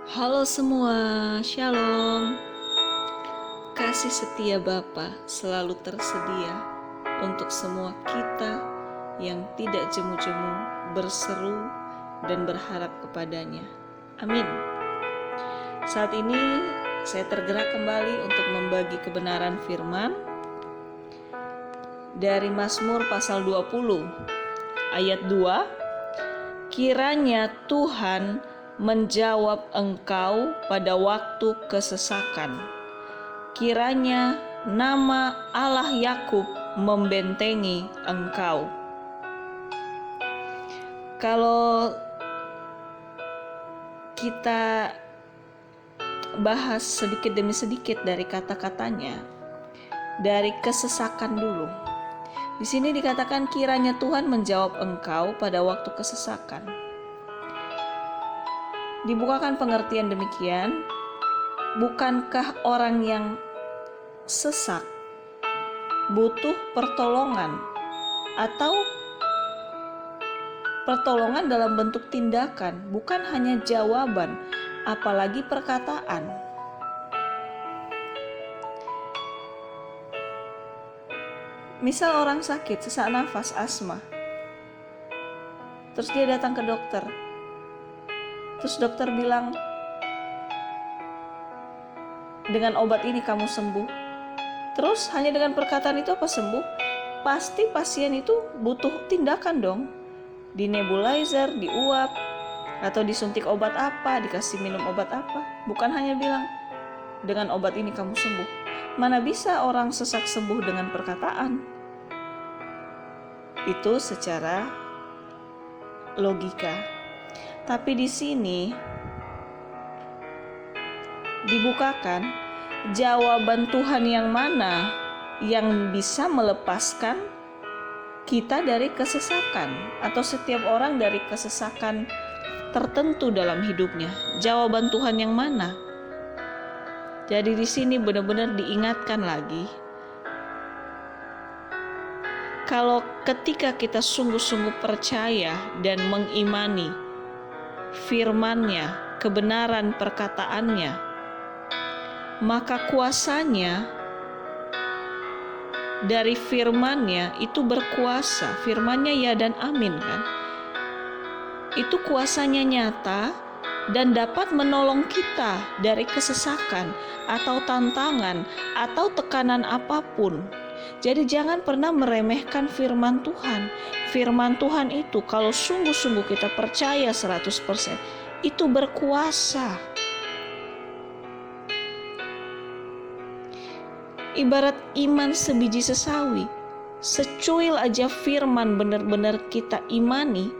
Halo semua, Shalom. Kasih setia Bapa selalu tersedia untuk semua kita yang tidak jemu-jemu berseru dan berharap kepadanya. Amin. Saat ini saya tergerak kembali untuk membagi kebenaran firman dari Mazmur pasal 20 ayat 2. Kiranya Tuhan menjawab engkau pada waktu kesesakan. Kiranya nama Allah Yakub membentengi engkau. Kalau kita bahas sedikit demi sedikit dari kata-katanya, dari kesesakan dulu. Di sini dikatakan kiranya Tuhan menjawab engkau pada waktu kesesakan. Dibukakan pengertian demikian, bukankah orang yang sesak butuh pertolongan atau pertolongan dalam bentuk tindakan, bukan hanya jawaban, apalagi perkataan. Misal orang sakit, sesak nafas, asma, terus dia datang ke dokter, terus dokter bilang, dengan obat ini kamu sembuh. Terus hanya dengan perkataan itu apa sembuh? Pasti pasien itu butuh tindakan dong. Di nebulizer, diuap, atau disuntik obat apa, dikasih minum obat apa. Bukan hanya bilang, dengan obat ini kamu sembuh. Mana bisa orang sesak sembuh dengan perkataan? Itu secara logika. Tapi di sini dibukakan jawaban Tuhan yang mana yang bisa melepaskan kita dari kesesakan, atau setiap orang dari kesesakan tertentu dalam hidupnya. Jawaban Tuhan yang mana? Jadi di sini benar-benar diingatkan lagi, kalau ketika kita sungguh-sungguh percaya dan mengimani firman-Nya, kebenaran perkataannya, maka kuasanya dari firman-Nya itu berkuasa. Firman-Nya ya dan amin kan. Itu kuasanya nyata dan dapat menolong kita dari kesesakan atau tantangan atau tekanan apapun. Jadi jangan pernah meremehkan firman Tuhan. Firman Tuhan itu kalau sungguh-sungguh kita percaya 100%, itu berkuasa. Ibarat iman sebiji sesawi, secuil aja firman benar-benar kita imani,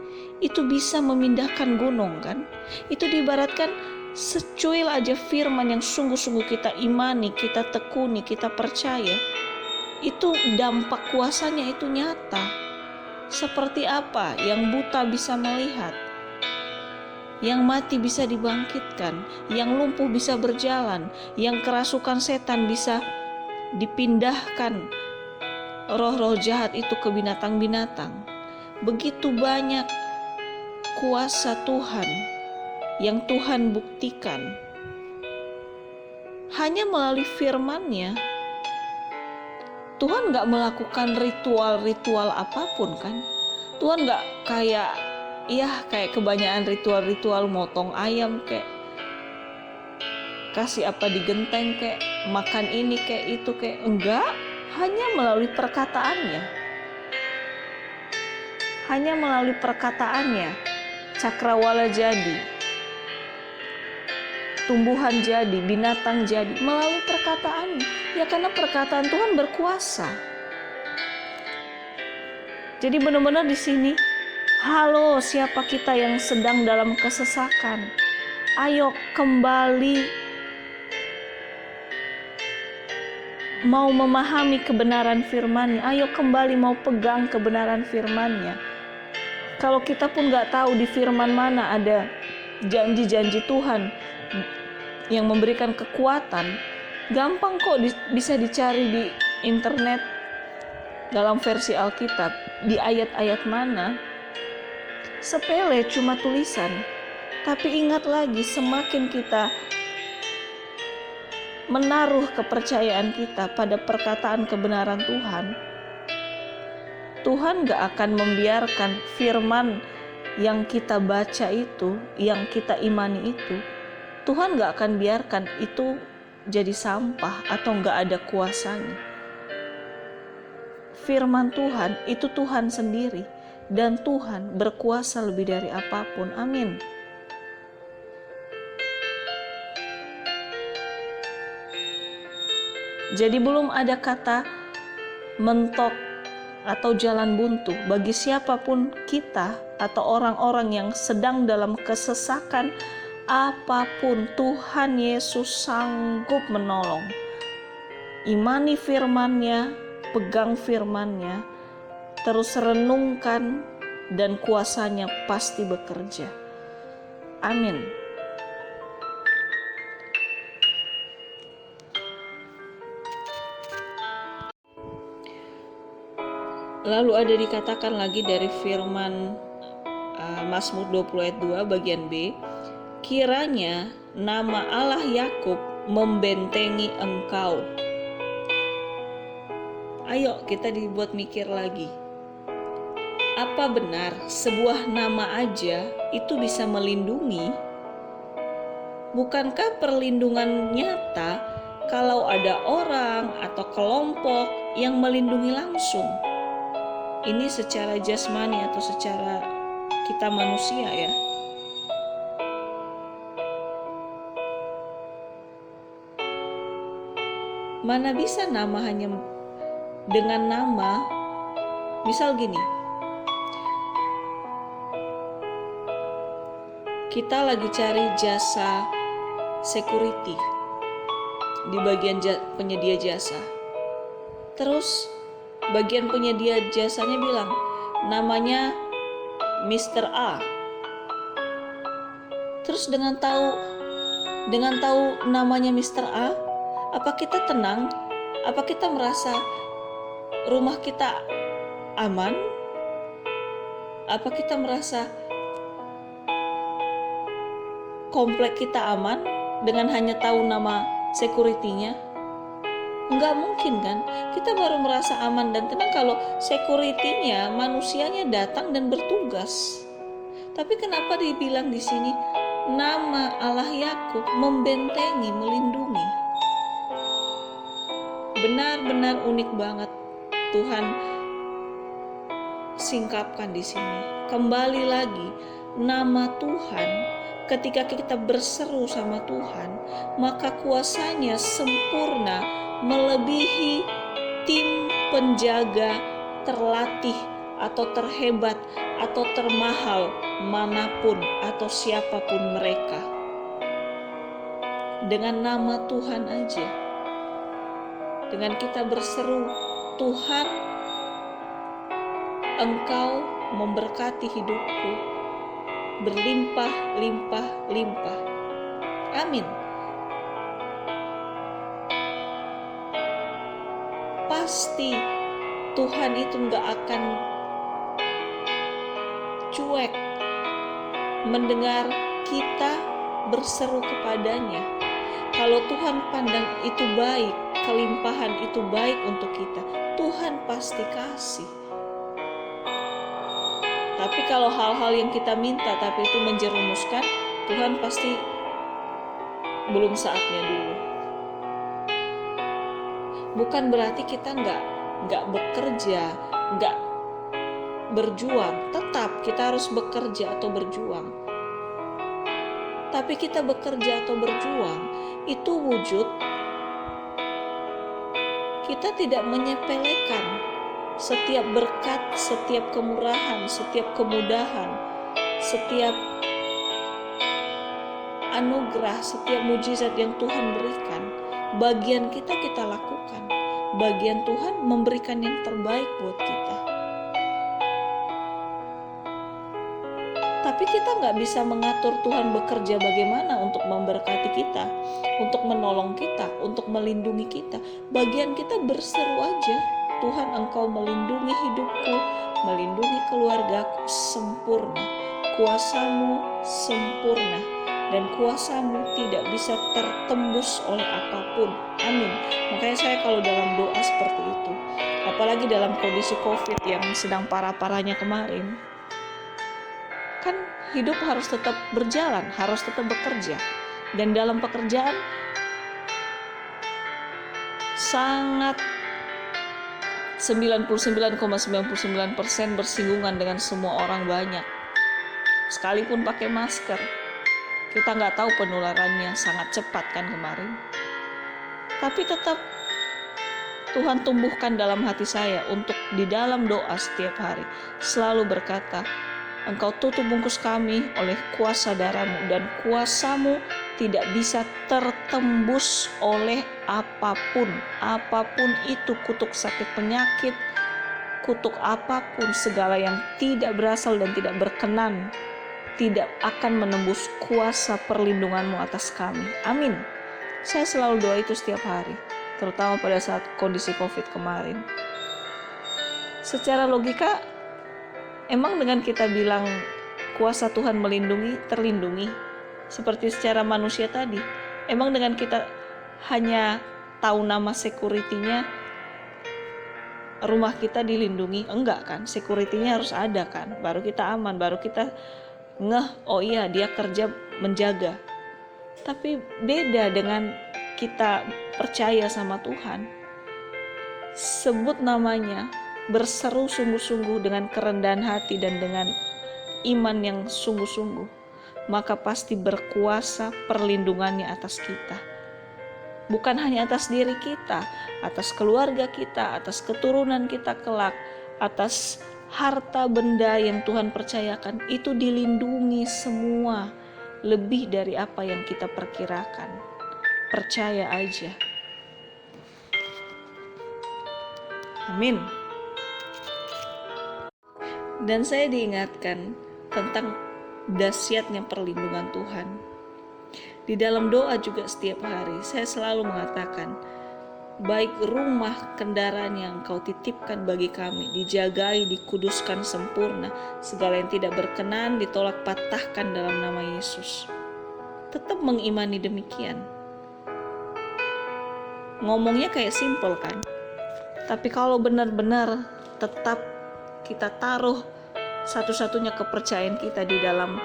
itu bisa memindahkan gunung kan. Itu diibaratkan secuil aja firman yang sungguh-sungguh kita imani, kita tekuni, kita percaya, itu dampak kuasanya itu nyata. Seperti apa? Yang buta bisa melihat, yang mati bisa dibangkitkan, yang lumpuh bisa berjalan, yang kerasukan setan bisa dipindahkan roh-roh jahat itu ke binatang-binatang. Begitu banyak kuasa Tuhan yang Tuhan buktikan hanya melalui firman-Nya. Tuhan gak melakukan ritual-ritual apapun kan. Tuhan gak kayak kebanyakan ritual-ritual motong ayam, kayak kasih apa di genteng, kayak makan ini, kayak itu, kayak enggak. Hanya melalui perkataannya. Hanya melalui perkataannya cakrawala jadi, tumbuhan jadi, binatang jadi, melalui perkataannya. Ya karena perkataan Tuhan berkuasa. Jadi benar-benar di sini, halo siapa kita yang sedang dalam kesesakan, ayo kembali mau memahami kebenaran firman-Nya, ayo kembali mau pegang kebenaran firman-Nya. Kalau kita pun gak tahu di firman mana ada janji-janji Tuhan yang memberikan kekuatan, gampang kok bisa dicari di internet dalam versi Alkitab, di ayat-ayat mana. Sepele, cuma tulisan. Tapi ingat lagi, semakin kita menaruh kepercayaan kita pada perkataan kebenaran Tuhan, Tuhan gak akan membiarkan firman yang kita baca itu, yang kita imani itu, Tuhan gak akan biarkan itu jadi sampah atau gak ada kuasanya. Firman Tuhan itu Tuhan sendiri, dan Tuhan berkuasa lebih dari apapun. Amin. Jadi belum ada kata mentok atau jalan buntu bagi siapapun kita atau orang-orang yang sedang dalam kesesakan apapun. Tuhan Yesus sanggup menolong. Imani firman-Nya, pegang firman-Nya, terus renungkan, dan kuasanya pasti bekerja. Amin. Lalu ada dikatakan lagi dari firman Mazmur 20 ayat 2 bagian B, kiranya nama Allah Yakub membentengi engkau. Ayo kita dibuat mikir lagi. Apa benar sebuah nama aja itu bisa melindungi? Bukankah perlindungan nyata kalau ada orang atau kelompok yang melindungi langsung? Ini secara jasmani atau secara kita manusia ya. Mana bisa nama hanya dengan nama, misal gini, kita lagi cari jasa security di bagian penyedia jasa. Terus bagian penyedia jasanya bilang namanya Mr. A. Terus dengan tahu namanya Mr. A, apa kita tenang? Apa kita merasa rumah kita aman? Apa kita merasa komplek kita aman dengan hanya tahu nama security-nya? Enggak mungkin kan? Kita baru merasa aman dan tenang kalau security-nya, manusianya datang dan bertugas. Tapi kenapa dibilang di sini nama Allah Yakub membentengi, melindungi? Benar-benar unik banget Tuhan singkapkan di sini. Kembali lagi, nama Tuhan ketika kita berseru sama Tuhan, maka kuasanya sempurna melebihi tim penjaga terlatih atau terhebat atau termahal manapun atau siapapun mereka. Dengan nama Tuhan aja, dengan kita berseru, Tuhan, Engkau memberkati hidupku berlimpah-limpah-limpah. Amin. Pasti Tuhan itu gak akan cuek mendengar kita berseru kepadanya. Kalau Tuhan pandang itu baik, kelimpahan itu baik untuk kita, Tuhan pasti kasih. Tapi kalau hal-hal yang kita minta tapi itu menjerumuskan, Tuhan pasti belum saatnya dulu. Bukan berarti kita nggak bekerja, nggak berjuang. Tetap kita harus bekerja atau berjuang. Tapi kita bekerja atau berjuang itu wujud kita tidak menyepelekan setiap berkat, setiap kemurahan, setiap kemudahan, setiap anugerah, setiap mujizat yang Tuhan berikan. Bagian kita lakukan. Bagian Tuhan memberikan yang terbaik buat kita. Tapi kita gak bisa mengatur Tuhan bekerja bagaimana untuk memberkati kita, untuk menolong kita, untuk melindungi kita. Bagian kita berseru aja, Tuhan Engkau melindungi hidupku, melindungi keluargaku sempurna. kuasamu sempurna dan kuasamu tidak bisa tertembus oleh apapun. Amin. Makanya saya kalau dalam doa seperti itu, apalagi dalam kondisi COVID yang sedang parah-parahnya kemarin, kan hidup harus tetap berjalan, harus tetap bekerja. Dan dalam pekerjaan sangat 99,99% bersinggungan dengan semua orang banyak. Sekalipun pakai masker, kita nggak tahu penularannya sangat cepat kan kemarin. Tapi tetap Tuhan tumbuhkan dalam hati saya untuk di dalam doa setiap hari selalu berkata, Engkau tutup bungkus kami oleh kuasa darah-Mu, dan kuasa-Mu tidak bisa tertembus oleh apapun. Apapun itu, kutuk sakit penyakit, kutuk apapun, segala yang tidak berasal dan tidak berkenan, tidak akan menembus kuasa perlindungan-Mu atas kami. Amin. Saya selalu doa itu setiap hari, terutama pada saat kondisi COVID kemarin. Secara logika, emang dengan kita bilang kuasa Tuhan melindungi, terlindungi? Seperti secara manusia tadi, emang dengan kita hanya tahu nama security-nya, rumah kita dilindungi? Enggak kan, security-nya harus ada kan, baru kita aman, baru kita ngeh, oh iya dia kerja menjaga. Tapi beda dengan kita percaya sama Tuhan, sebut namanya, berseru sungguh-sungguh dengan kerendahan hati dan dengan iman yang sungguh-sungguh, maka pasti berkuasa perlindungannya atas kita. Bukan hanya atas diri kita, atas keluarga kita, atas keturunan kita kelak, atas harta benda yang Tuhan percayakan, itu dilindungi semua, lebih dari apa yang kita perkirakan. Percaya aja. Amin. Dan saya diingatkan tentang dahsyatnya perlindungan Tuhan. Di dalam doa juga setiap hari saya selalu mengatakan, baik rumah kendaraan yang Engkau titipkan bagi kami dijagai, dikuduskan sempurna, segala yang tidak berkenan ditolak patahkan dalam nama Yesus. Tetap mengimani demikian. Ngomongnya kayak simple kan, tapi kalau benar-benar tetap kita taruh satu-satunya kepercayaan kita di dalam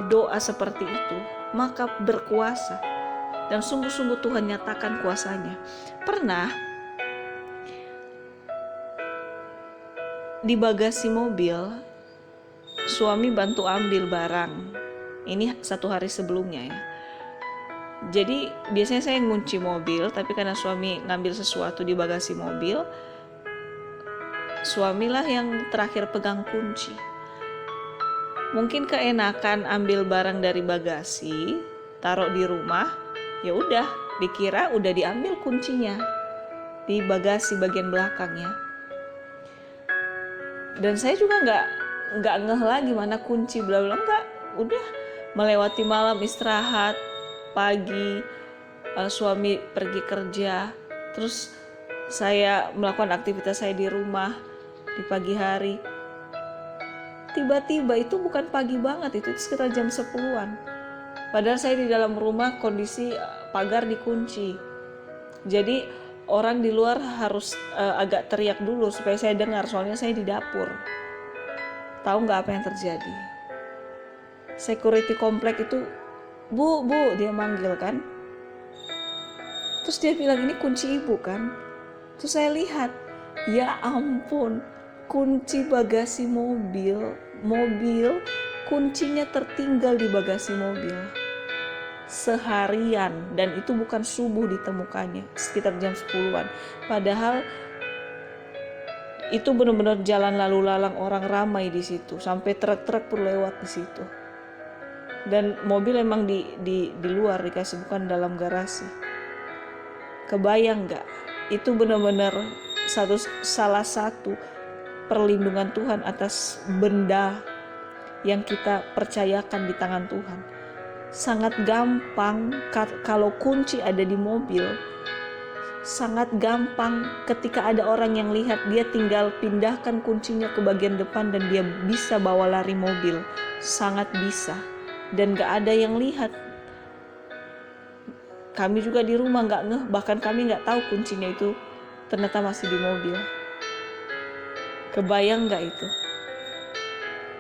doa seperti itu, maka berkuasa. Dan sungguh-sungguh Tuhan nyatakan kuasanya. Pernah di bagasi mobil, suami bantu ambil barang. Ini satu hari sebelumnya ya. Jadi biasanya saya ngunci mobil, tapi karena suami ngambil sesuatu di bagasi mobil, suamilah yang terakhir pegang kunci. Mungkin keenakan ambil barang dari bagasi, taruh di rumah, ya udah dikira udah diambil kuncinya di bagasi bagian belakangnya. Dan saya juga nggak ngeh lagi mana kunci, bla bla, enggak. Udah melewati malam istirahat, pagi suami pergi kerja, terus saya melakukan aktivitas saya di rumah di pagi hari. Tiba-tiba, itu bukan pagi banget, itu sekitar jam 10-an. Padahal saya di dalam rumah kondisi pagar dikunci. Jadi orang di luar harus agak teriak dulu supaya saya dengar, soalnya saya di dapur. Tahu nggak apa yang terjadi? Security komplek itu, Bu, dia manggil kan. Terus dia bilang, ini kunci ibu kan? Terus saya lihat, ya ampun, kunci bagasi mobil kuncinya tertinggal di bagasi mobil seharian, dan itu bukan subuh ditemukannya, sekitar jam 10-an. Padahal itu benar-benar jalan lalu lalang, orang ramai di situ, sampai truk-truk pun lewat di situ. Dan mobil emang di luar dikasih, bukan dalam garasi. Kebayang nggak? Itu benar-benar salah satu perlindungan Tuhan atas benda yang kita percayakan di tangan Tuhan. Sangat gampang kalau kunci ada di mobil, sangat gampang ketika ada orang yang lihat, dia tinggal pindahkan kuncinya ke bagian depan dan dia bisa bawa lari mobil. Sangat bisa. Dan gak ada yang lihat. Kami juga di rumah gak ngeh, bahkan kami gak tahu kuncinya itu ternyata masih di mobil. Kebayang gak itu?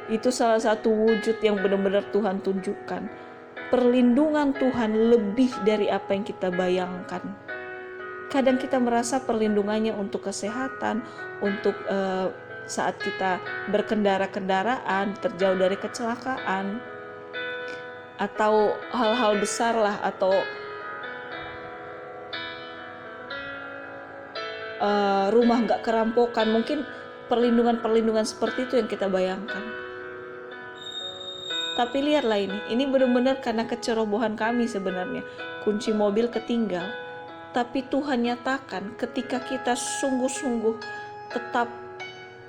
Itu salah satu wujud yang benar-benar Tuhan tunjukkan. Perlindungan Tuhan lebih dari apa yang kita bayangkan. Kadang kita merasa perlindungannya untuk kesehatan, untuk saat kita berkendara-kendaraan, terjauh dari kecelakaan, atau hal-hal besar lah, atau rumah gak kerampokan. Mungkin perlindungan-perlindungan seperti itu yang kita bayangkan. Tapi lihatlah ini benar-benar karena kecerobohan kami sebenarnya. Kunci mobil ketinggal. Tapi Tuhan nyatakan ketika kita sungguh-sungguh tetap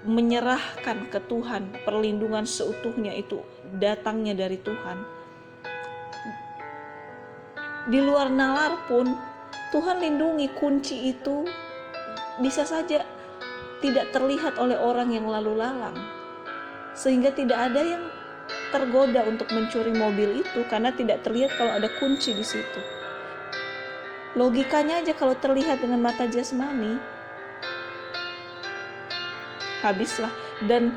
menyerahkan ke Tuhan, perlindungan seutuhnya itu datangnya dari Tuhan. Di luar nalar pun Tuhan lindungi. Kunci itu bisa saja tidak terlihat oleh orang yang lalu lalang, sehingga tidak ada yang tergoda untuk mencuri mobil itu karena tidak terlihat kalau ada kunci di situ. Logikanya aja kalau terlihat dengan mata jasmani, habislah. Dan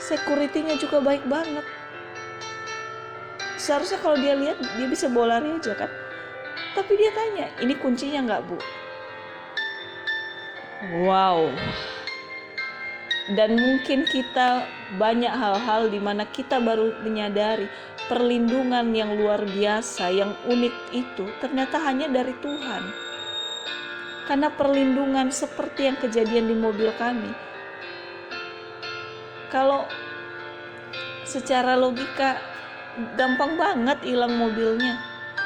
security-nya juga baik banget. Seharusnya kalau dia lihat, dia bisa bawa lari aja kan. Tapi dia tanya, ini kuncinya nggak, Bu? Wow. Dan mungkin kita banyak hal-hal di mana kita baru menyadari perlindungan yang luar biasa, yang unik itu ternyata hanya dari Tuhan. Karena perlindungan seperti yang kejadian di mobil kami, kalau secara logika gampang banget hilang mobilnya.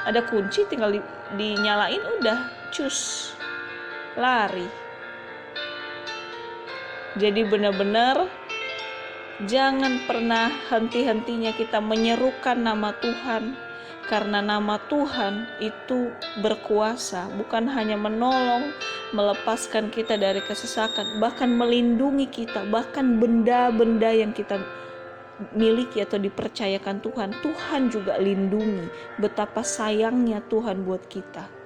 Ada kunci, tinggal dinyalain, udah cus, lari. Jadi benar-benar jangan pernah henti-hentinya kita menyerukan nama Tuhan, karena nama Tuhan itu berkuasa, bukan hanya menolong, melepaskan kita dari kesesakan, bahkan melindungi kita, bahkan benda-benda yang kita miliki atau dipercayakan Tuhan, Tuhan juga lindungi. Betapa sayangnya Tuhan buat kita.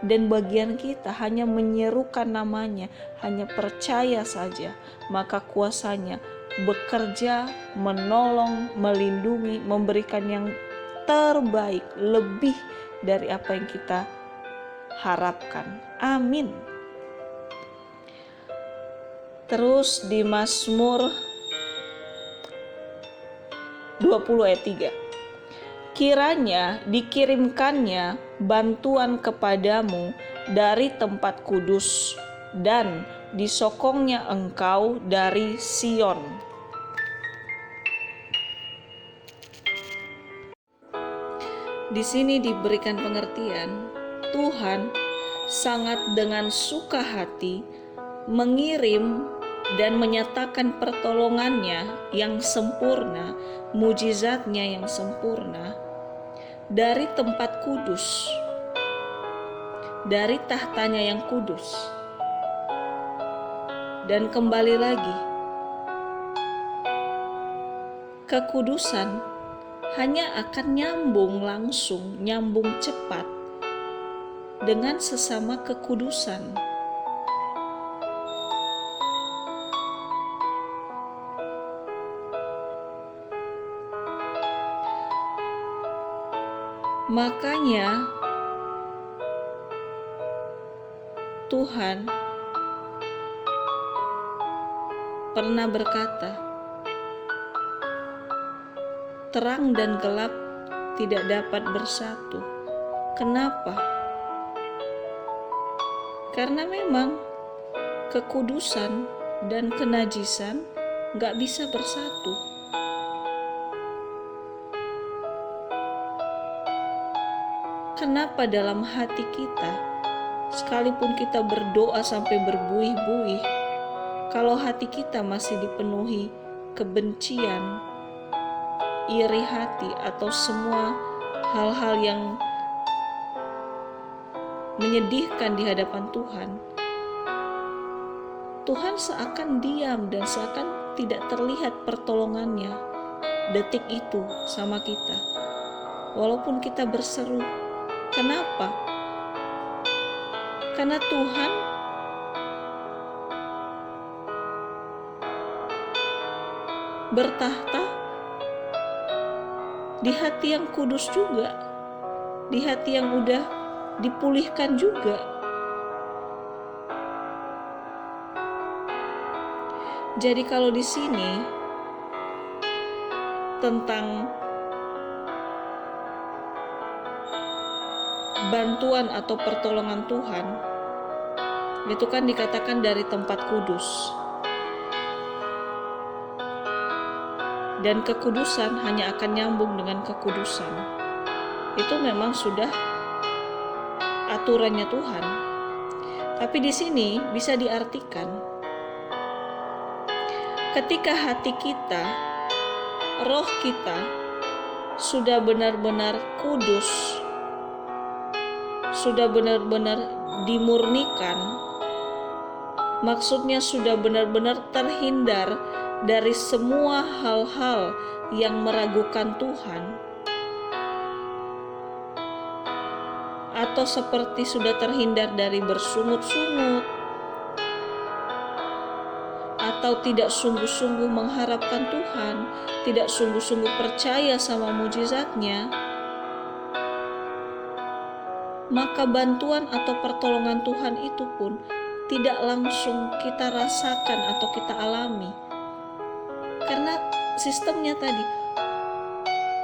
Dan bagian kita hanya menyerukan namanya, hanya percaya saja, maka kuasanya bekerja, menolong, melindungi, memberikan yang terbaik, lebih dari apa yang kita harapkan. Amin. Terus di Mazmur 20 ayat 3. Kiranya dikirimkannya bantuan kepadamu dari tempat kudus dan disokongnya engkau dari Sion. Di sini diberikan pengertian, Tuhan sangat dengan suka hati mengirim dan menyatakan pertolongannya yang sempurna, mujizatnya yang sempurna dari tempat kudus, dari tahtanya yang kudus. Dan kembali lagi, kekudusan hanya akan nyambung langsung, nyambung cepat dengan sesama kekudusan. Makanya Tuhan pernah berkata, terang dan gelap tidak dapat bersatu. Kenapa? Karena memang kekudusan dan kenajisan gak bisa bersatu. Kenapa dalam hati kita, sekalipun kita berdoa sampai berbuih-buih, kalau hati kita masih dipenuhi kebencian, iri hati, atau semua hal-hal yang menyedihkan di hadapan Tuhan, Tuhan seakan diam dan seakan tidak terlihat pertolongannya detik itu sama kita. Walaupun kita berseru, kenapa? Karena Tuhan bertahta di hati yang kudus juga, di hati yang udah dipulihkan juga. Jadi kalau di sini tentang bantuan atau pertolongan Tuhan, itu kan dikatakan dari tempat kudus. Dan kekudusan hanya akan nyambung dengan kekudusan. Itu memang sudah aturannya Tuhan. Tapi di sini bisa diartikan ketika hati kita, roh kita sudah benar-benar kudus, sudah benar-benar dimurnikan, maksudnya sudah benar-benar terhindar dari semua hal-hal yang meragukan Tuhan, atau seperti sudah terhindar dari bersungut-sungut, atau tidak sungguh-sungguh mengharapkan Tuhan, tidak sungguh-sungguh percaya sama mujizatnya, maka bantuan atau pertolongan Tuhan itu pun tidak langsung kita rasakan atau kita alami. Karena sistemnya tadi,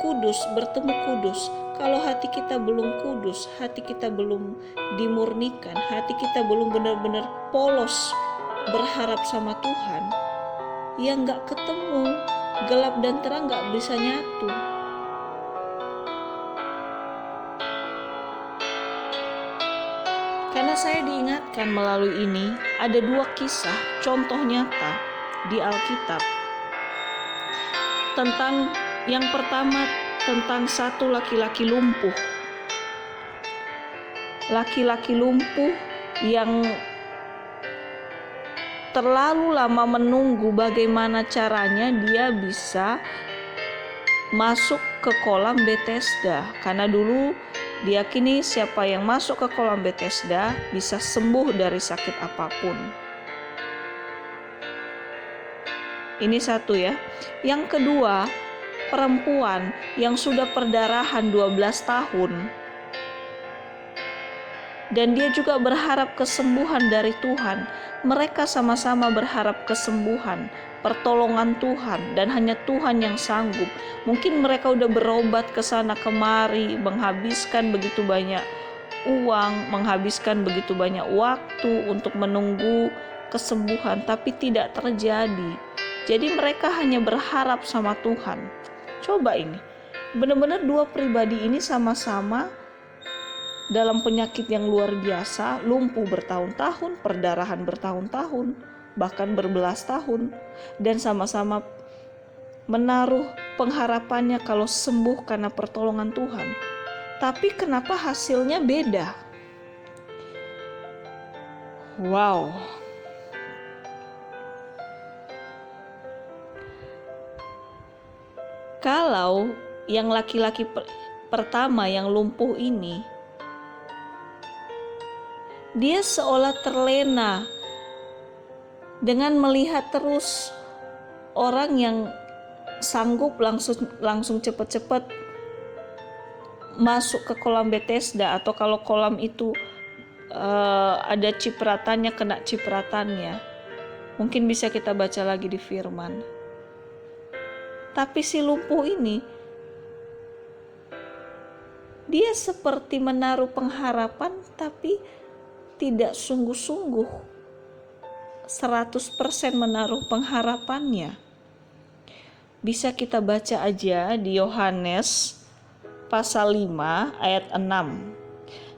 kudus bertemu kudus. Kalau hati kita belum kudus, hati kita belum dimurnikan, hati kita belum benar-benar polos berharap sama Tuhan, ya gak ketemu, gelap dan terang gak bisa nyatu. Karena saya diingatkan melalui ini, ada 2 kisah contoh nyata di Alkitab. Tentang yang pertama, tentang satu laki-laki lumpuh. Laki-laki lumpuh yang terlalu lama menunggu bagaimana caranya dia bisa masuk ke kolam Bethesda. Karena dulu diyakini siapa yang masuk ke kolam Bethesda bisa sembuh dari sakit apapun. Ini satu ya. Yang kedua, perempuan yang sudah perdarahan 12 tahun. Dan dia juga berharap kesembuhan dari Tuhan. Mereka sama-sama berharap kesembuhan, pertolongan Tuhan, dan hanya Tuhan yang sanggup. Mungkin mereka udah berobat ke sana kemari, menghabiskan begitu banyak uang, menghabiskan begitu banyak waktu untuk menunggu kesembuhan, tapi tidak terjadi. Jadi mereka hanya berharap sama Tuhan. Coba ini, benar-benar 2 pribadi ini sama-sama dalam penyakit yang luar biasa, lumpuh bertahun-tahun, perdarahan bertahun-tahun, bahkan berbelas tahun, dan sama-sama menaruh pengharapannya kalau sembuh karena pertolongan Tuhan. Tapi kenapa hasilnya beda? Wow. Kalau yang laki-laki pertama yang lumpuh ini, dia seolah terlena dengan melihat terus orang yang sanggup langsung cepat-cepat masuk ke kolam Bethesda, atau kalau kolam itu ada cipratannya, kena cipratannya. Mungkin bisa kita baca lagi di firman. Tapi si lumpuh ini, dia seperti menaruh pengharapan tapi tidak sungguh-sungguh 100% menaruh pengharapannya. Bisa kita baca aja di Yohanes pasal 5 ayat 6.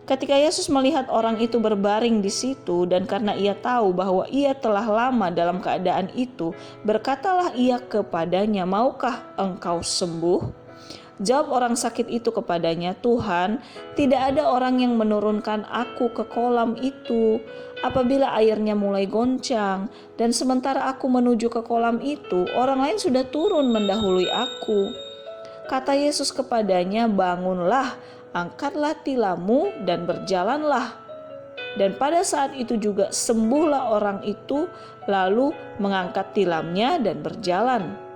Ketika Yesus melihat orang itu berbaring di situ, dan karena ia tahu bahwa ia telah lama dalam keadaan itu, berkatalah ia kepadanya, "Maukah engkau sembuh?" Jawab orang sakit itu kepadanya, "Tuhan, tidak ada orang yang menurunkan aku ke kolam itu apabila airnya mulai goncang, dan sementara aku menuju ke kolam itu, orang lain sudah turun mendahului aku." Kata Yesus kepadanya, "Bangunlah, angkatlah tilammu dan berjalanlah." Dan pada saat itu juga sembuhlah orang itu, lalu mengangkat tilamnya dan berjalan.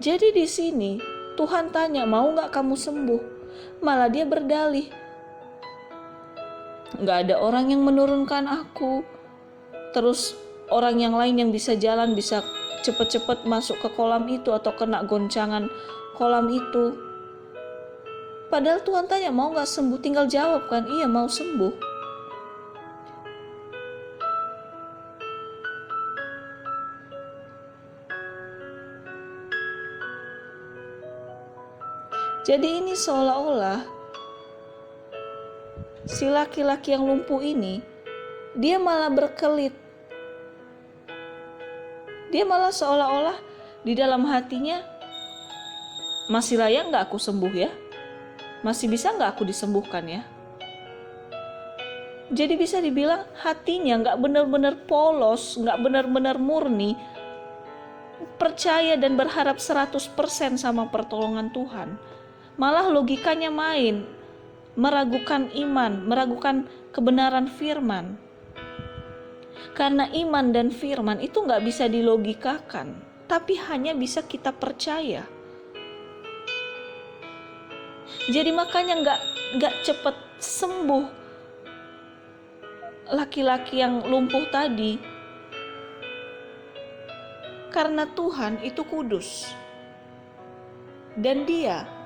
Jadi di sini Tuhan tanya, "Mau gak kamu sembuh?" Malah dia berdalih, "Gak ada orang yang menurunkan aku." Terus orang yang lain yang bisa jalan bisa cepet-cepet masuk ke kolam itu atau kena goncangan kolam itu. Padahal Tuhan tanya, "Mau gak sembuh?" Tinggal jawab kan, "Iya, mau sembuh." Jadi ini seolah-olah si laki-laki yang lumpuh ini, dia malah berkelit. Dia malah seolah-olah di dalam hatinya, "Masih layak gak aku sembuh ya? Masih bisa gak aku disembuhkan ya?" Jadi bisa dibilang hatinya gak benar-benar polos, gak benar-benar murni, percaya dan berharap 100% sama pertolongan Tuhan. Malah logikanya main, meragukan iman, meragukan kebenaran firman. Karena iman dan firman itu gak bisa dilogikakan, tapi hanya bisa kita percaya. Jadi makanya gak cepet sembuh laki-laki yang lumpuh tadi. Karena Tuhan itu kudus. Dan Dia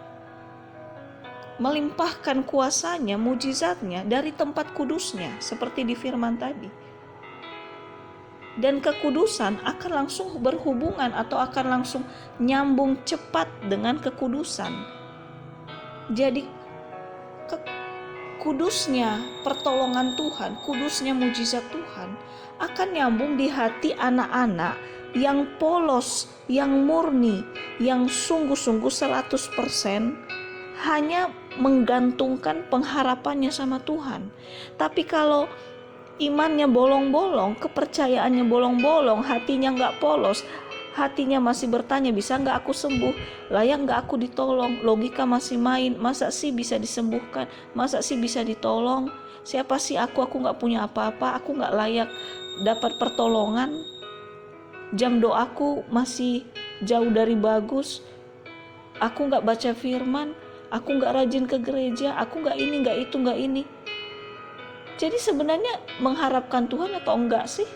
melimpahkan kuasanya, mujizatnya dari tempat kudusnya, seperti di firman tadi. Dan kekudusan akan langsung berhubungan atau akan langsung nyambung cepat dengan kekudusan. Jadi kudusnya pertolongan Tuhan, kudusnya mujizat Tuhan akan nyambung di hati anak-anak yang polos, yang murni, yang sungguh-sungguh 100% hanya menggantungkan pengharapannya sama Tuhan. Tapi kalau imannya bolong-bolong, kepercayaannya bolong-bolong, hatinya gak polos, hatinya masih bertanya, "Bisa gak aku sembuh? Layak gak aku ditolong?" Logika masih main, "Masa sih bisa disembuhkan? Masa sih bisa ditolong? Siapa sih aku? Aku gak punya apa-apa, aku gak layak dapat pertolongan. Jam doaku masih jauh dari bagus. Aku gak baca firman, aku gak rajin ke gereja, aku gak ini, gak itu, gak ini." Jadi sebenarnya mengharapkan Tuhan atau enggak sih?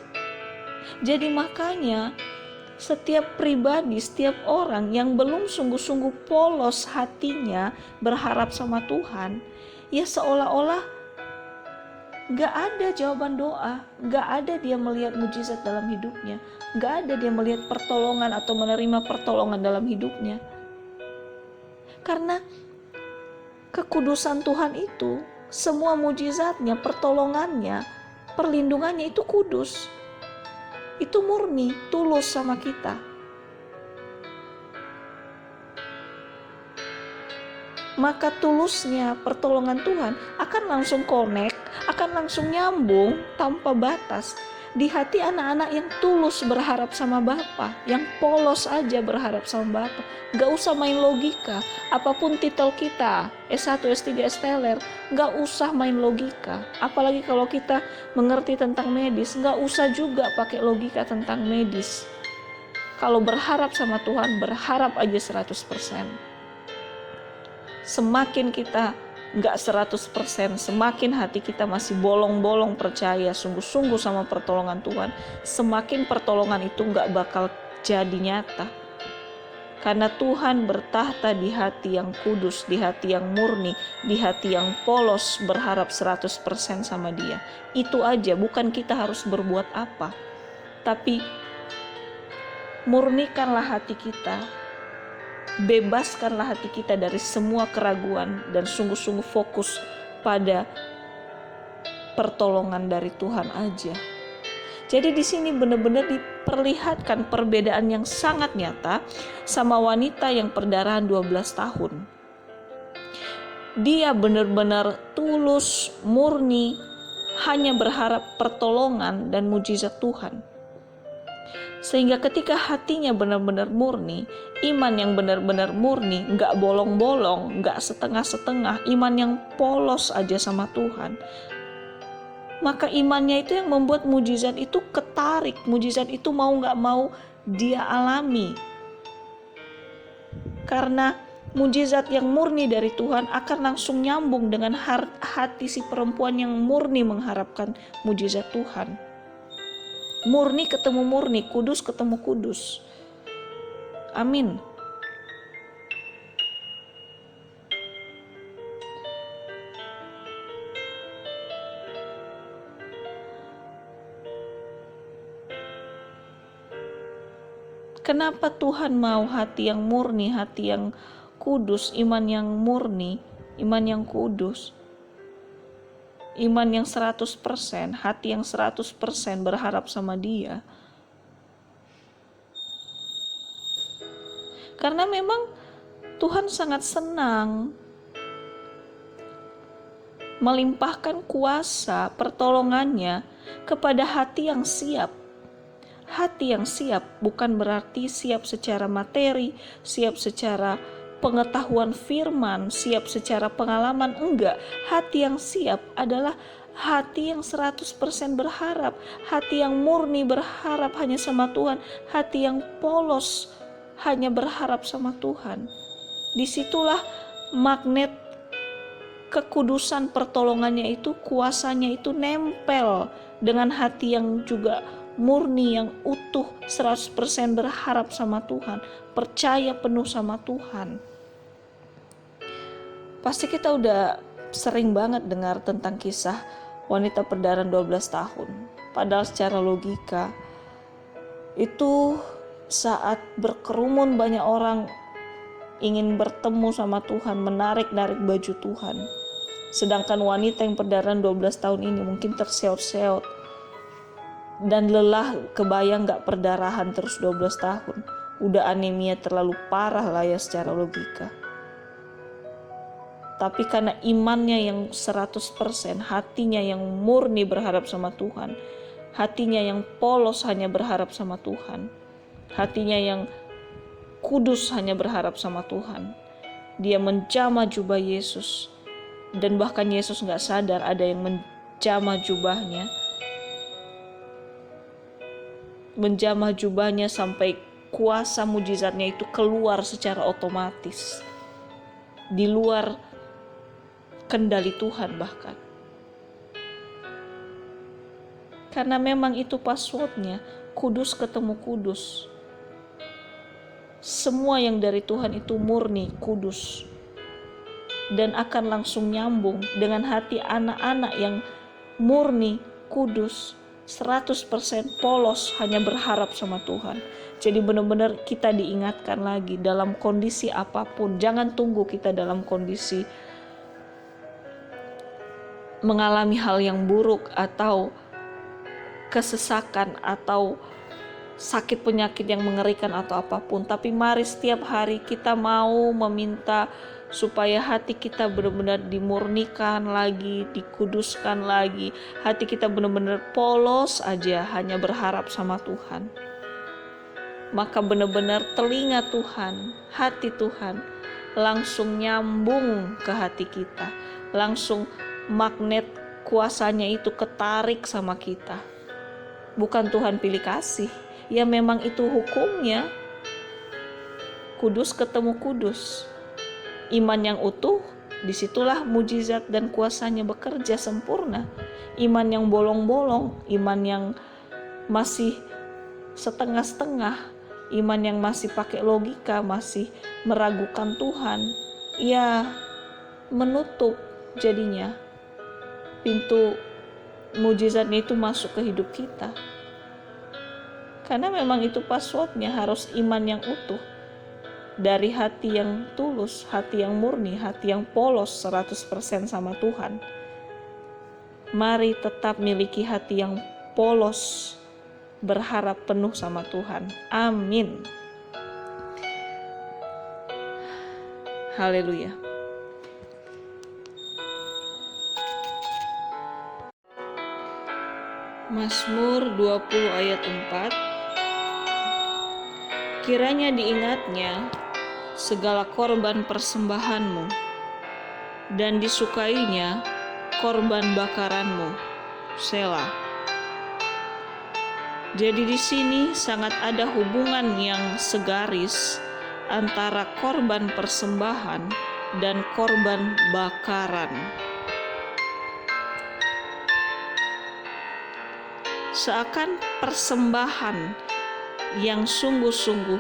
Jadi makanya setiap pribadi, setiap orang yang belum sungguh-sungguh polos hatinya berharap sama Tuhan, ya seolah-olah gak ada jawaban doa, gak ada dia melihat mujizat dalam hidupnya, gak ada dia melihat pertolongan atau menerima pertolongan dalam hidupnya. Karena kekudusan Tuhan itu, semua mujizatnya, pertolongannya, perlindungannya itu kudus. Itu murni, tulus sama kita. Maka tulusnya pertolongan Tuhan akan langsung connect, akan langsung nyambung tanpa batas di hati anak-anak yang tulus berharap sama Bapa, yang polos aja berharap sama Bapa. Gak usah main logika, apapun titel kita, S1, S3, S-teler, gak usah main logika. Apalagi kalau kita mengerti tentang medis, gak usah juga pakai logika tentang medis. Kalau berharap sama Tuhan, berharap aja 100%. Semakin kita gak 100%, semakin hati kita masih bolong-bolong percaya sungguh-sungguh sama pertolongan Tuhan, semakin pertolongan itu gak bakal jadi nyata. Karena Tuhan bertahta di hati yang kudus, di hati yang murni, di hati yang polos, berharap 100% sama Dia. Itu aja, bukan kita harus berbuat apa. Tapi murnikanlah hati kita, bebaskanlah hati kita dari semua keraguan dan sungguh-sungguh fokus pada pertolongan dari Tuhan aja. Jadi di sini benar-benar diperlihatkan perbedaan yang sangat nyata sama wanita yang perdarahan 12 tahun. Dia benar-benar tulus, murni, hanya berharap pertolongan dan mujizat Tuhan. Sehingga ketika hatinya benar-benar murni, iman yang benar-benar murni, gak bolong-bolong, gak setengah-setengah, iman yang polos aja sama Tuhan, maka imannya itu yang membuat mujizat itu ketarik, mujizat itu mau gak mau dia alami. Karena mujizat yang murni dari Tuhan akan langsung nyambung dengan hati si perempuan yang murni mengharapkan mujizat Tuhan. Murni ketemu murni, kudus ketemu kudus. Amin. Kenapa Tuhan mau hati yang murni, hati yang kudus, iman yang murni, iman yang kudus, iman yang 100%, hati yang 100% berharap sama Dia? Karena memang Tuhan sangat senang melimpahkan kuasa pertolongannya kepada hati yang siap. Hati yang siap bukan berarti siap secara materi, siap secara pengetahuan firman, siap secara pengalaman, enggak. Hati yang siap adalah hati yang 100% berharap, hati yang murni berharap hanya sama Tuhan, hati yang polos hanya berharap sama Tuhan. Disitulah magnet kekudusan pertolongannya itu, kuasanya itu nempel dengan hati yang juga murni, yang utuh, 100% berharap sama Tuhan, percaya penuh sama Tuhan. Pasti kita udah sering banget dengar tentang kisah wanita perdarahan 12 tahun. Padahal secara logika itu saat berkerumun banyak orang ingin bertemu sama Tuhan, menarik-narik baju Tuhan. Sedangkan wanita yang perdarahan 12 tahun ini mungkin terseot-seot dan lelah, kebayang gak perdarahan terus 12 tahun. Udah anemia terlalu parah lah ya secara logika. Tapi karena imannya yang 100%, hatinya yang murni berharap sama Tuhan, hatinya yang polos hanya berharap sama Tuhan, hatinya yang kudus hanya berharap sama Tuhan, dia menjamah jubah Yesus. Dan bahkan Yesus gak sadar ada yang menjamah jubahnya. Menjamah jubahnya sampai kuasa mujizatnya itu keluar secara otomatis, di luar kendali Tuhan bahkan. Karena memang itu passwordnya, kudus ketemu kudus. Semua yang dari Tuhan itu murni, kudus, dan akan langsung nyambung dengan hati anak-anak yang murni, kudus, 100% polos hanya berharap sama Tuhan. Jadi benar-benar kita diingatkan lagi dalam kondisi apapun, jangan tunggu kita dalam kondisi mengalami hal yang buruk atau kesesakan atau sakit penyakit yang mengerikan atau apapun. Tapi mari setiap hari kita mau meminta supaya hati kita benar-benar dimurnikan lagi, dikuduskan lagi. Hati kita benar-benar polos aja hanya berharap sama Tuhan. Maka benar-benar telinga Tuhan, hati Tuhan langsung nyambung ke hati kita. Langsung magnet kuasanya itu ketarik sama kita. Bukan Tuhan pilih kasih, ya memang itu hukumnya. Kudus ketemu kudus. Iman yang utuh, disitulah mujizat dan kuasanya bekerja sempurna. Iman yang bolong-bolong, iman yang masih setengah-setengah, iman yang masih pakai logika, masih meragukan Tuhan, ya menutup jadinya pintu mujizatnya itu masuk ke hidup kita. Karena memang itu passwordnya, harus iman yang utuh. Dari hati yang tulus, hati yang murni, hati yang polos 100% sama Tuhan. Mari tetap miliki hati yang polos, berharap penuh sama Tuhan. Amin. Haleluya. Mazmur 20 ayat 4. Kiranya diingatnya segala korban persembahanmu dan disukainya korban bakaranmu. Selah. Jadi di sini sangat ada hubungan yang segaris antara korban persembahan dan korban bakaran. Seakan persembahan yang sungguh-sungguh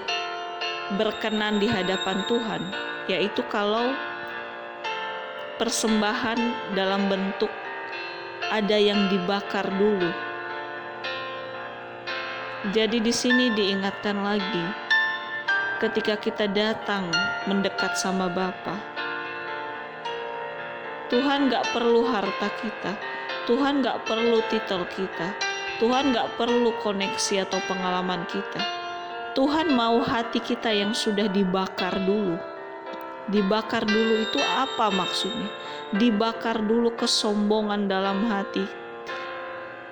berkenan di hadapan Tuhan, yaitu kalau persembahan dalam bentuk ada yang dibakar dulu. Jadi di sini diingatkan lagi, ketika kita datang mendekat sama Bapa, Tuhan gak perlu harta kita, Tuhan gak perlu titel kita, Tuhan gak perlu koneksi atau pengalaman kita. Tuhan mau hati kita yang sudah dibakar dulu. Dibakar dulu itu apa maksudnya? Dibakar dulu kesombongan dalam hati,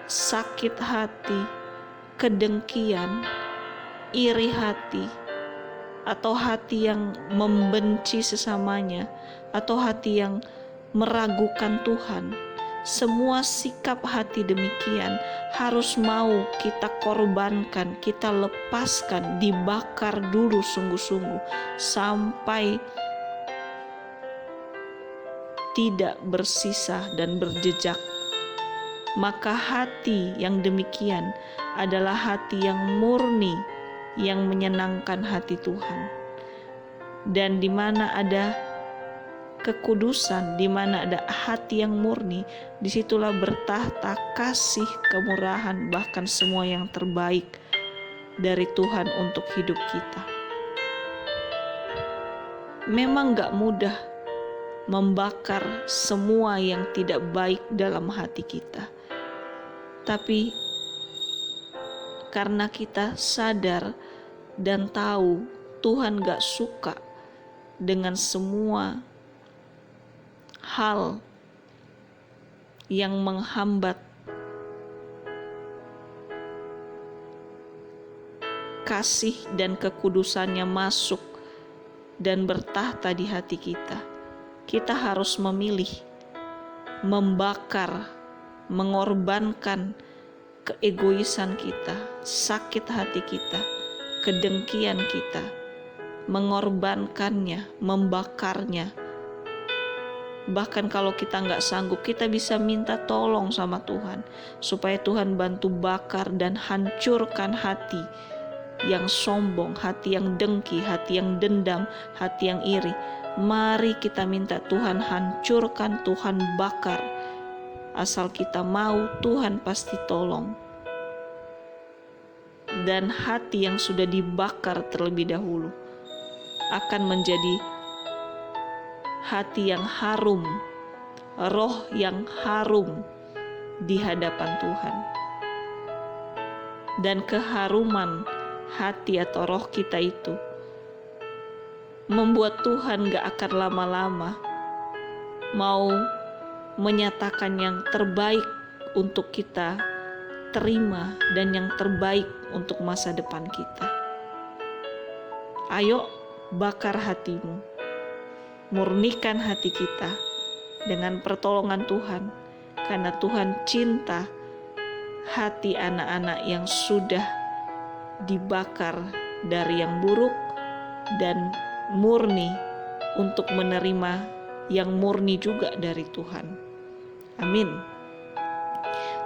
sakit hati, kedengkian, iri hati, atau hati yang membenci sesamanya, atau hati yang meragukan Tuhan. Semua sikap hati demikian harus mau kita korbankan, kita lepaskan, dibakar dulu sungguh-sungguh sampai tidak bersisa dan berjejak. Maka hati yang demikian adalah hati yang murni, yang menyenangkan hati Tuhan. Dan di mana ada kekudusan, di mana ada hati yang murni, disitulah bertahta kasih, kemurahan, bahkan semua yang terbaik dari Tuhan untuk hidup kita. Memang gak mudah membakar semua yang tidak baik dalam hati kita, tapi karena kita sadar dan tahu Tuhan gak suka dengan semua hal yang menghambat kasih dan kekudusannya masuk dan bertahta di hati kita. Kita harus memilih membakar, mengorbankan keegoisan kita, sakit hati kita, kedengkian kita, mengorbankannya, membakarnya. Bahkan kalau kita nggak sanggup, kita bisa minta tolong sama Tuhan supaya Tuhan bantu bakar dan hancurkan hati yang sombong, hati yang dengki, hati yang dendam, hati yang iri. Mari kita minta Tuhan hancurkan, Tuhan bakar. Asal kita mau, Tuhan pasti tolong. Dan hati yang sudah dibakar terlebih dahulu akan menjadi hati yang harum, roh yang harum di hadapan Tuhan. Dan keharuman hati atau roh kita itu membuat Tuhan gak akan lama-lama mau menyatakan yang terbaik untuk kita terima dan yang terbaik untuk masa depan kita. Ayo bakar hatimu, murnikan hati kita dengan pertolongan Tuhan, karena Tuhan cinta hati anak-anak yang sudah dibakar dari yang buruk dan murni untuk menerima yang murni juga dari Tuhan. Amin.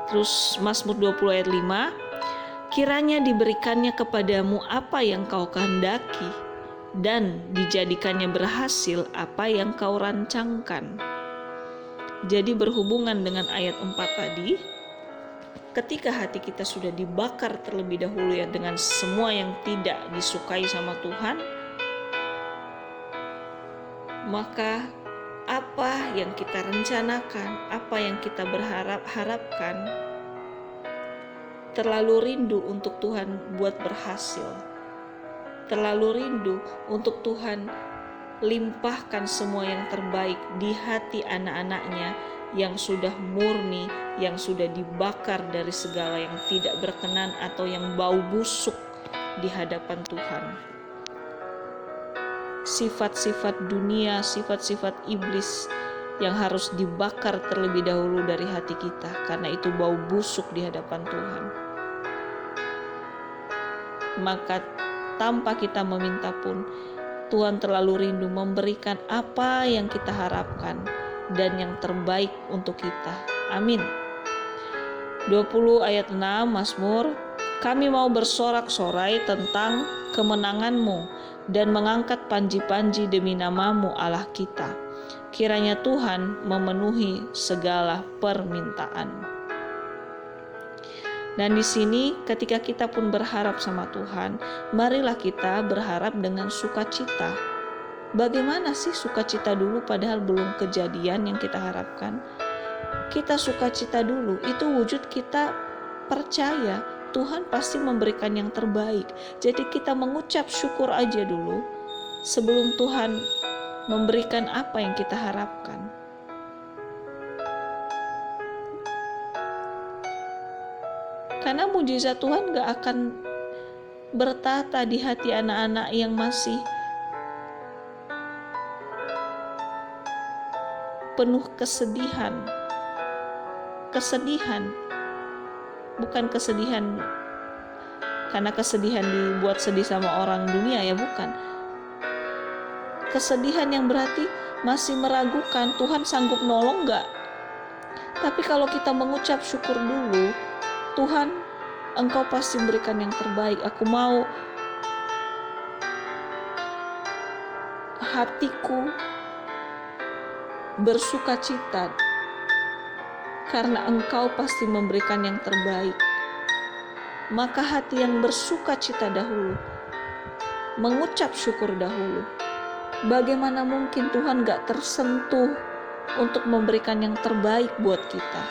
Terus Mazmur 20 ayat 5, kiranya diberikannya kepadamu apa yang kau kehendaki, dan dijadikannya berhasil apa yang kau rancangkan. Jadi berhubungan dengan ayat 4 tadi, ketika hati kita sudah dibakar terlebih dahulu ya dengan semua yang tidak disukai sama Tuhan, maka apa yang kita rencanakan, apa yang kita harapkan, terlalu rindu untuk Tuhan buat berhasil, terlalu rindu untuk Tuhan limpahkan semua yang terbaik di hati anak-anaknya yang sudah murni, yang sudah dibakar dari segala yang tidak berkenan atau yang bau busuk di hadapan Tuhan. Sifat-sifat dunia, sifat-sifat iblis yang harus dibakar terlebih dahulu dari hati kita, karena itu bau busuk di hadapan Tuhan. Maka tanpa kita meminta pun, Tuhan terlalu rindu memberikan apa yang kita harapkan dan yang terbaik untuk kita. Amin. 20 ayat 6 Mazmur, kami mau bersorak-sorai tentang kemenangan-Mu dan mengangkat panji-panji demi nama-Mu Allah kita. Kiranya Tuhan memenuhi segala permintaan. Dan di sini ketika kita pun berharap sama Tuhan, marilah kita berharap dengan sukacita. Bagaimana sih sukacita dulu padahal belum kejadian yang kita harapkan? Kita sukacita dulu, itu wujud kita percaya Tuhan pasti memberikan yang terbaik. Jadi kita mengucap syukur aja dulu sebelum Tuhan memberikan apa yang kita harapkan. Karena mujizat Tuhan gak akan bertata di hati anak-anak yang masih penuh kesedihan. Kesedihan, bukan kesedihan karena kesedihan dibuat sedih sama orang dunia ya, bukan. Kesedihan yang berarti masih meragukan Tuhan sanggup nolong gak? Tapi kalau kita mengucap syukur dulu, Tuhan, Engkau pasti memberikan yang terbaik. Aku mau hatiku bersukacita karena Engkau pasti memberikan yang terbaik. Maka hati yang bersukacita dahulu, mengucap syukur dahulu. Bagaimana mungkin Tuhan gak tersentuh untuk memberikan yang terbaik buat kita?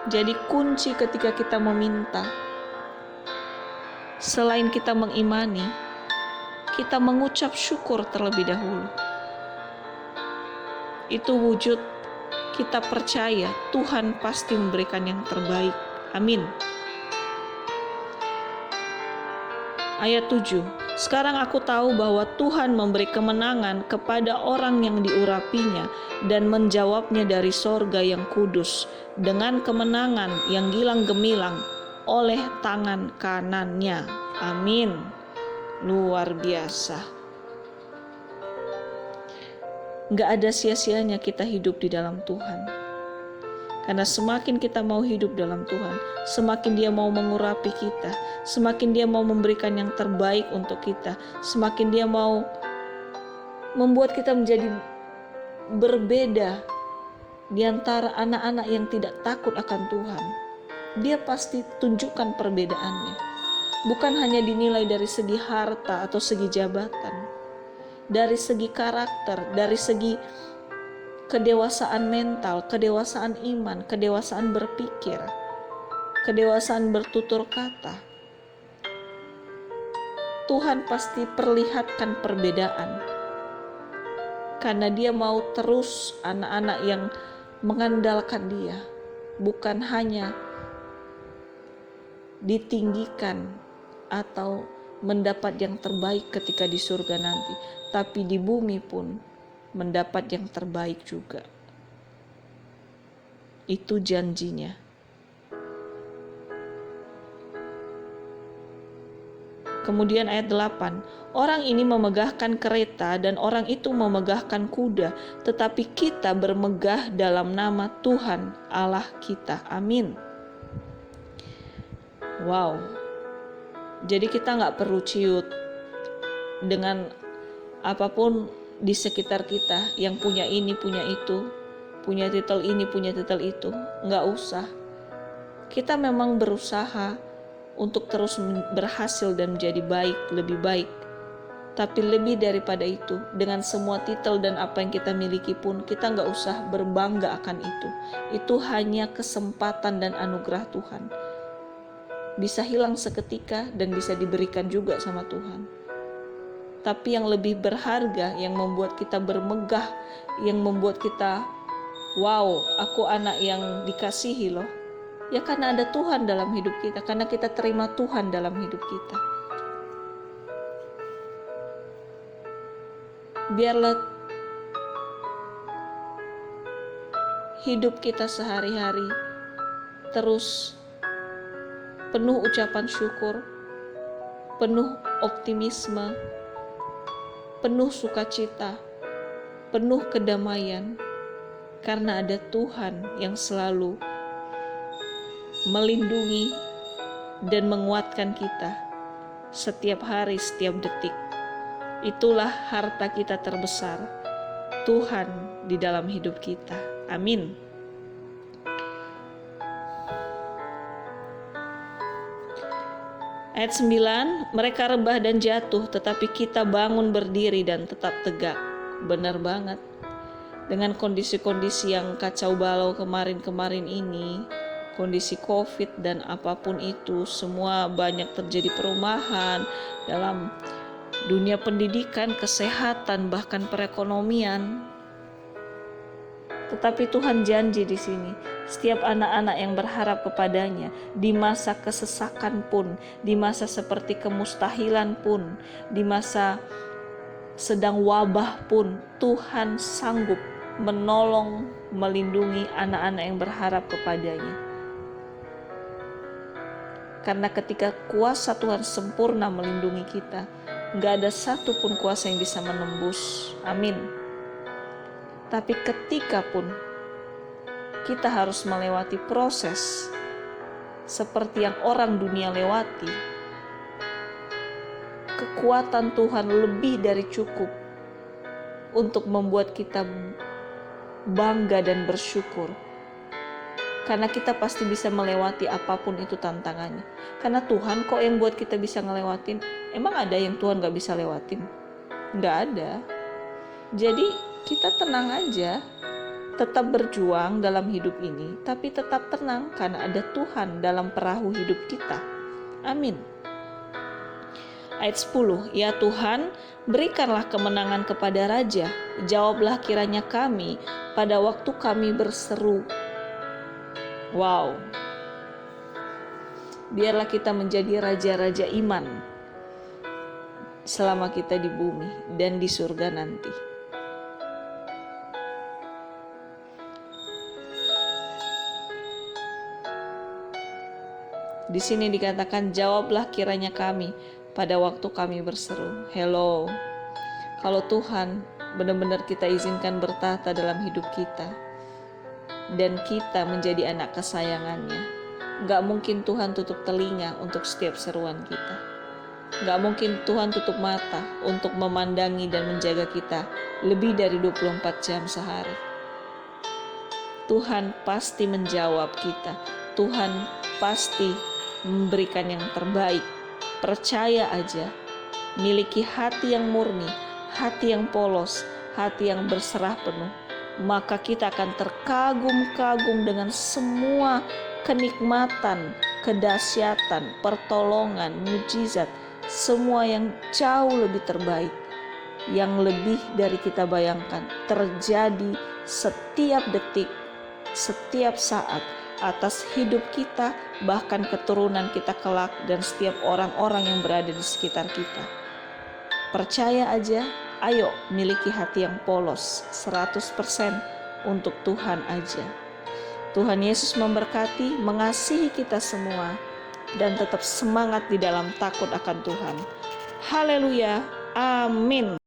Jadi kunci ketika kita meminta, selain kita mengimani, kita mengucap syukur terlebih dahulu. Itu wujud kita percaya Tuhan pasti memberikan yang terbaik. Amin. Ayat 7. Sekarang aku tahu bahwa Tuhan memberi kemenangan kepada orang yang diurapinya dan menjawabnya dari sorga yang kudus dengan kemenangan yang gilang gemilang oleh tangan kanannya. Amin. Luar biasa. Gak ada sia-sianya kita hidup di dalam Tuhan. Karena semakin kita mau hidup dalam Tuhan, semakin Dia mau mengurapi kita, semakin Dia mau memberikan yang terbaik untuk kita, semakin Dia mau membuat kita menjadi berbeda di antara anak-anak yang tidak takut akan Tuhan. Dia pasti tunjukkan perbedaannya. Bukan hanya dinilai dari segi harta atau segi jabatan, dari segi karakter, dari segi kedewasaan mental, kedewasaan iman, kedewasaan berpikir, kedewasaan bertutur kata. Tuhan pasti perlihatkan perbedaan. Karena Dia mau terus anak-anak yang mengandalkan Dia, bukan hanya ditinggikan atau mendapat yang terbaik ketika di surga nanti, tapi di bumi pun mendapat yang terbaik juga. Itu janjinya. Kemudian ayat 8, orang ini memegahkan kereta dan orang itu memegahkan kuda, tetapi kita bermegah dalam nama Tuhan Allah kita. Amin. Wow. Jadi kita gak perlu ciut dengan apapun di sekitar kita yang punya ini, punya itu, punya titel ini, punya titel itu. Nggak usah. Kita memang berusaha untuk terus berhasil dan menjadi baik, lebih baik. Tapi lebih daripada itu, dengan semua titel dan apa yang kita miliki pun, kita gak usah berbangga akan itu. Itu hanya kesempatan dan anugerah Tuhan. Bisa hilang seketika dan bisa diberikan juga sama Tuhan. Tapi yang lebih berharga, yang membuat kita bermegah, yang membuat kita, wow, aku anak yang dikasihi loh. Ya karena ada Tuhan dalam hidup kita, karena kita terima Tuhan dalam hidup kita. Biarlah hidup kita sehari-hari terus penuh ucapan syukur, penuh optimisme, penuh sukacita, penuh kedamaian, karena ada Tuhan yang selalu melindungi dan menguatkan kita setiap hari, setiap detik. Itulah harta kita terbesar, Tuhan di dalam hidup kita. Amin. Ayat 9, mereka rebah dan jatuh, tetapi kita bangun berdiri dan tetap tegak. Benar banget. Dengan kondisi-kondisi yang kacau balau kemarin-kemarin ini, kondisi COVID dan apapun itu, semua banyak terjadi perubahan dalam dunia pendidikan, kesehatan, bahkan perekonomian. Tetapi Tuhan janji di sini, setiap anak-anak yang berharap kepadanya, di masa kesesakan pun, di masa seperti kemustahilan pun, di masa sedang wabah pun, Tuhan sanggup menolong, melindungi anak-anak yang berharap kepadanya. Karena ketika kuasa Tuhan sempurna melindungi kita, gak ada satupun kuasa yang bisa menembus. Amin. Tapi ketika pun kita harus melewati proses seperti yang orang dunia lewati, kekuatan Tuhan lebih dari cukup untuk membuat kita bangga dan bersyukur. Karena kita pasti bisa melewati apapun itu tantangannya. Karena Tuhan kok yang buat kita bisa ngelewatin. Emang ada yang Tuhan gak bisa lewatin? Gak ada. Jadi kita tenang aja. Tetap berjuang dalam hidup ini. Tapi tetap tenang karena ada Tuhan dalam perahu hidup kita. Amin. Ayat 10, ya Tuhan, berikanlah kemenangan kepada Raja. Jawablah kiranya kami pada waktu kami berseru. Wow, biarlah kita menjadi raja-raja iman selama kita di bumi dan di surga nanti. Di sini dikatakan, jawablah kiranya kami pada waktu kami berseru. Hello, kalau Tuhan benar-benar kita izinkan bertahta dalam hidup kita, dan kita menjadi anak kesayangannya, gak mungkin Tuhan tutup telinga untuk setiap seruan kita. Gak mungkin Tuhan tutup mata untuk memandangi dan menjaga kita lebih dari 24 jam sehari. Tuhan pasti menjawab kita. Tuhan pasti memberikan yang terbaik. Percaya aja. Miliki hati yang murni, hati yang polos, hati yang berserah penuh. Maka kita akan terkagum-kagum dengan semua kenikmatan, kedahsyatan, pertolongan, mujizat, semua yang jauh lebih terbaik, yang lebih dari kita bayangkan, terjadi setiap detik, setiap saat atas hidup kita, bahkan keturunan kita kelak, dan setiap orang-orang yang berada di sekitar kita. Percaya aja. Ayo miliki hati yang polos 100% untuk Tuhan aja. Tuhan Yesus memberkati, mengasihi kita semua, dan tetap semangat di dalam takut akan Tuhan. Haleluya, amin.